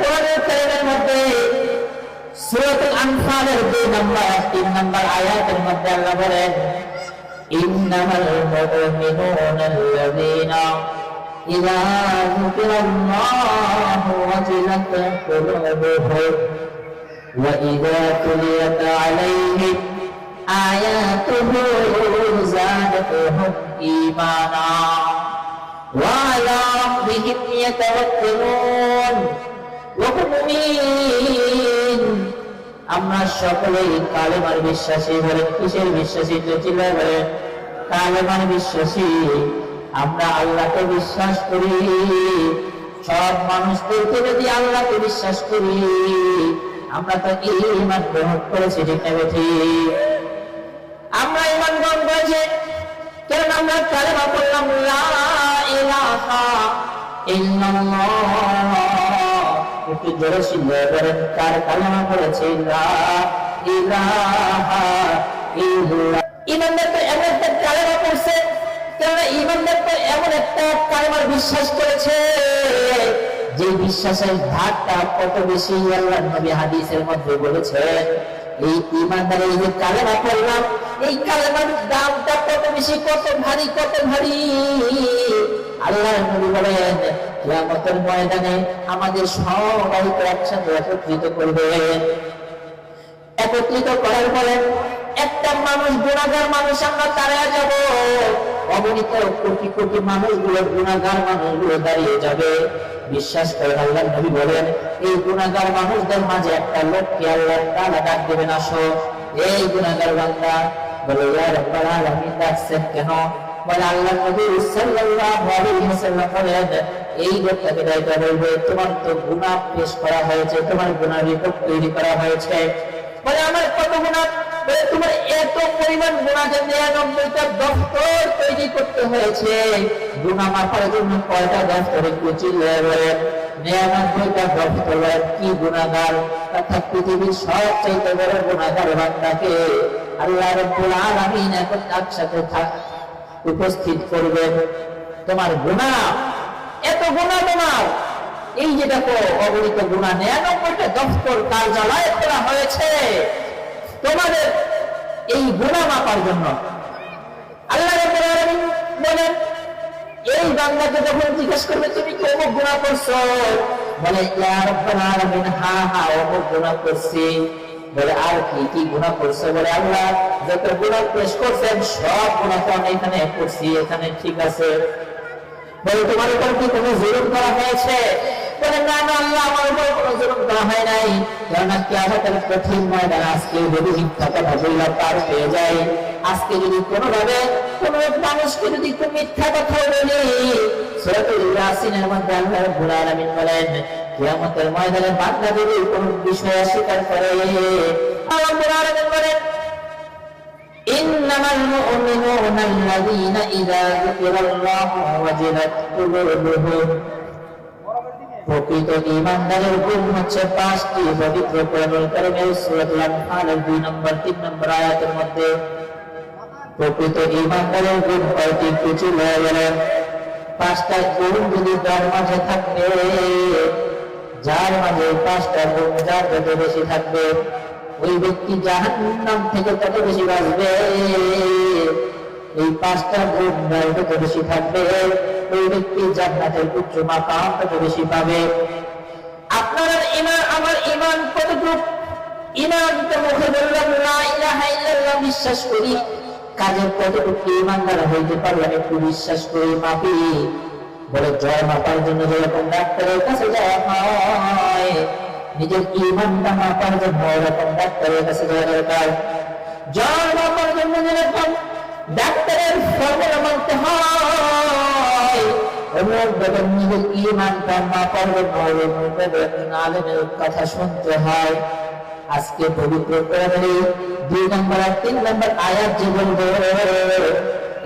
কোরআনুল কারীমের মধ্যে সূরাতুল আনফালের 3 নম্বর আয়াতের মধ্যে আল্লাহ বলেন, ইন্নামাল মুমিনুনা আল্লাযীনা ইযা যুকিরাল্লাহু ওয়াজিলাত কুলুবুহুম ওয়া ইযা তুলিয়াত আলাইহিম আয়াতুহু যাদাতুহুম ঈমানা ওয়া আলা রাব্বিহিম ইয়াতাওয়াক্কালুন। আমরা সকলেই কালেমার বিশ্বাসী। বলেন কিসের বিশ্বাসী? চিল্লায় বলেন কালেমার বিশ্বাসী। আমরা আল্লাহকে বিশ্বাস করি। সব মানুষদেরকে যদি আল্লাহকে বিশ্বাস করি, আমরা তো ঈমান গ্রহণ করেছি, ঠিক না ঠিক? আমরা ঈমান গ্রহণ করেছি কারণ আমরা কালেমা পড়লাম, লা ইলাহা ইল্লাল্লাহ। একটু জোরে চিল্লায় বলেন কার কালেমা পড়েছে? লা ইলাহা ইল্লাল্লাহ। ঈমানদার তো এমন একটা কালেমা পড়ছে, কারণ ঈমানদার তো এমন একটা কালেমার বিশ্বাস করেছে যে বিশ্বাসের ভাগটা কত বেশি আল্লাহর নবী হাদিসের মধ্যে বলেছেন। এই ঈমানদারের এই যে কালেমা পড়লাম, এই কালেমার দামটা কত বেশি, কত ভারী, কত ভারী। আল্লাহর নবী বলেন কিয়ামতের ময়দানে আমাদের সবাইকে একসাথে একত্রিত করবেন। একত্রিত করার পরে একটা মানুষ, গুনাহগার মানুষ, আমরা তাড়ায় যাব। অগণিত কোটি কোটি মানুষগুলো, গুনাহগার মানুষগুলো দাঁড়িয়ে যাবে। বিশ্বাস করেন আল্লাহর নবী বলেন এই গুনাহগার মানুষদের মাঝে একটা লোককে আল্লাহ তাআলা ডাক দেবেন, আসো। এই গুনাহগার বান্দা বলে, ইয়া রাব্বাল আলামিন ডাকছেন কেন? বলে আল্লাহর নবী সাল্লাল্লাহু আলাইহি ওয়াসাল্লাম বলেন এই লোকটাকে ডাইকা বলবে, তোমার তো গুনাহ পেশ করা হয়েছে, তোমার গুনাহের রিপোর্ট তৈরি করা হয়েছে। বলে আমার কত গুনাহ? বলে তোমার এত পরিমাণ গুনাহ যে 99টা দফতর তৈরি করতে হয়েছে। গুনাহ মাফার জন্য কয়টা দফতরে কুচিল হয়ে বলে 99টা দফতর। কি গুনাহগার! অর্থাৎ পৃথিবীর সবচেয়ে বড় গুনাহগার বান্দাকে আল্লাহ রাব্বুল আলামিন এখন একসাথে উপস্থিত করবেন। তোমার গুনাহ, এত গুনাহ তোমার, এই যে দেখো অগণিত গুনাহ, 99টা দফতর কার্যালয় করা হয়েছে তোমাদের এই গুনাহ মাপার জন্য। আল্লাহ রাব্বুল আলামিন বলেন এই বান্দাকে যখন জিজ্ঞেস করবে তুমি কি অমুক গুনাহ করছো? বলে ইয়া রাব্বুল আলামিন, হ্যাঁ হ্যাঁ অমুক গুনাহ করছি। বলে আর কি কি গুনাহ করছো? বলে আল্লাহ যত গুনাহ পেশ করছেন সব গুনাহ তো আমি এখানে করছি, এখানে ঠিক আছে। বলে তোমার উপর কি কোনো জুলুম করা হয়েছে? বলে না না আল্লাহ, আমার উপর কোনো জুলুম করা হয় নাই। কেননা কিয়ামতের কঠিন ময়দানে আজকে যদি মিথ্যা কথা বললে পার পেয়ে যায়, আজকে যদি কোনোভাবে কোনো মানুষকে যদি তুমি মিথ্যা কথা বলি, সূরাতুল ইয়াসিনের মধ্যে আল্লাহ রাব্বুল আলামিন বলেন কিয়ামতের ময়দানে বান্দা যদি কোনো বিষয় অস্বীকার করে, আল্লাহ রাব্বুল আলামিন বলেন ইন্নামাল মুমিনুনা আল্লাযীনা ইযা যুকিরাল্লাহু ওয়াজিলাত কুলুবুহুম। প্রকৃত ঈমানদারের গুণ হচ্ছে 5টি। পবিত্র কোরআনুল কারীমের সূরাতুল আনফালের 2 নম্বর 3 নম্বর আয়াতের মধ্যে প্রকৃত ঈমানদারের গুণ কয়টি? কিছু হয়ে গেলেন 5টা গুণ যদি তার মাঝে থাকবে, যার মাঝে 5টা গুণ যার যত বেশি থাকবে ওই ব্যক্তি জাহান্নাম থেকে তত বেশি বাঁচবে। এই 5টা গুণ যার যত বেশি থাকবে ওই ব্যক্তি জান্নাতের উচ্চ মাকাম তত বেশি পাবে। আপনার ঈমান, আমার ঈমান কতটুকু? ঈমান তো মুখে বললাম লা ইলাহা ইল্লাল্লাহ বিশ্বাস করি, কাজের কতটুকু ঈমানদার হইতে পারলাম একটু বিশ্বাস করি, মাপি। বলে জয় মাপার জন্য যেরকম ডাক্তারের কাছে যাওয়া হয়, নিজের ঈমানটা মাপার জন্য এরকম ডাক্তারের কাছে যাওয়া দরকার। জয় মাপার জন্য যেরকম ডাক্তারের ফর্মুলা মানতে হয়, নিজের ঈমানটা মাপার জন্য আলেমের কথা শুনতে হয়। আজকে পবিত্র কোরআনের 2 নম্বর আর 3 নম্বর আয়াত যে বলবো,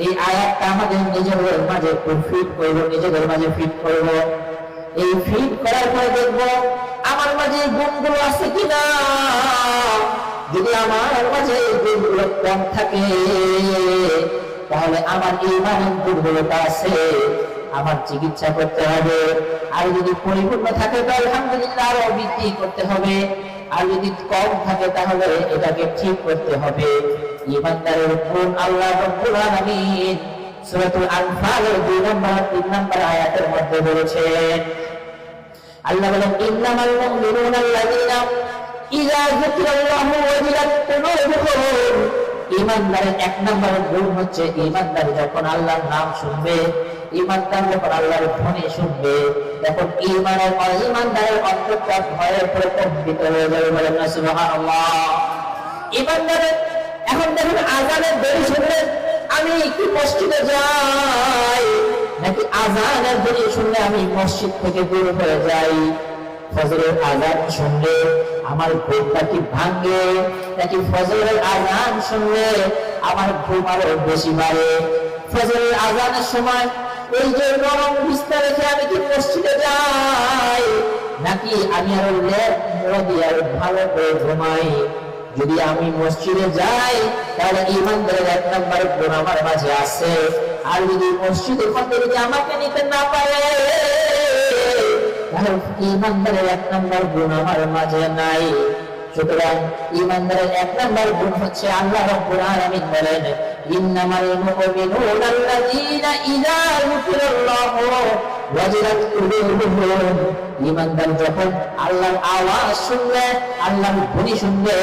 এই আয়াতটা আমাদের নিজেদের মাঝে ফিট করবো, নিজেদের মাঝে ফিট করবো। এই ফিট করার পরে দেখবো আমার মাঝে গুণগুলো আছে কিনা। যদি আমার মাঝে এই গুণগুলো কম থাকে তাহলে আমার ঈমানের দুর্বলতা আছে। আমার চিকিৎসা করতে হবে। আর যদি পরিপূর্ণ থাকে তো আলহামদুলিল্লাহ আরো বৃদ্ধি করতে হবে। আর যদি কম থাকে তাহলে এটাকে ঠিক করতে হবে। ঈমানদারের গুণ আল্লাহ রাব্বুল আলামিন সূরাতুল আনফালের 3 নম্বর আয়াতের মধ্যে বলেছেন। আল্লাহ বলেন, ইন্নামাল মুমিনুনা আল্লাযীনা ইযা যুকিরাল্লাহু ওয়াজিলাত কুলুবুহুম। ঈমানদারের 1 নম্বর গুণ হচ্ছে ঈমানদার যখন আল্লাহর নাম শুনবে, ঈমানদার যখন আল্লাহর ধ্বনি শুনবে, তখন ঈমানদারের অন্তরটা ভয়ে প্রকম্পিত হয়ে যাবে। বলেন না সুবহানাল্লাহ। ঈমানদারের এখন দেখুন আযানের ধ্বনি শুনলে আমি কি মসজিদে যাই, নাকি আযানের ধ্বনি শুনলে আমি মসজিদ থেকে দূর হয়ে যাই? ফজরের আযান শুনলে আমার ঘুমটা কি ভাঙে, নাকি ফজরের আযান শুনলে আমার ঘুম আরো বেশি বাড়ে? ফজরের আযানের সময় এই যে নরম বিছানা রেখে আমি কি মসজিদে যাই, নাকি আমি আরো লেপ মুড়ে দিয়ে আরো ভালো করে ঘুমাই? যদি আমি মসজিদে যাই তাহলে ঈমানদারের 1 নম্বর গুণ আমার মাঝে আছে। আর যদি মসজিদের মধ্যে যদি আমাকে নিতে না পারে তাহলে ঈমানদারের 1 নম্বর গুণ আমার মাঝে নাই। সুতরাং ঈমানদারের 1 নম্বর গুণ হচ্ছে আল্লাহ রাব্বুল আলামিন বলেন, ইন্নামাল মুমিনুনা আল্লাযীনা ইযা যুকিরাল্লাহু ওয়াজিলাত কুলুবুহুম। ঈমানদার যখন আল্লাহর আওয়াজ শুনবে, আল্লাহর ধ্বনি শুনবে,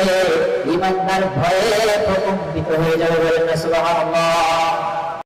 ঈমানদার ভয়ে প্রকম্পিত হয়ে যাবে। বলেন না সুবহানাল্লাহ।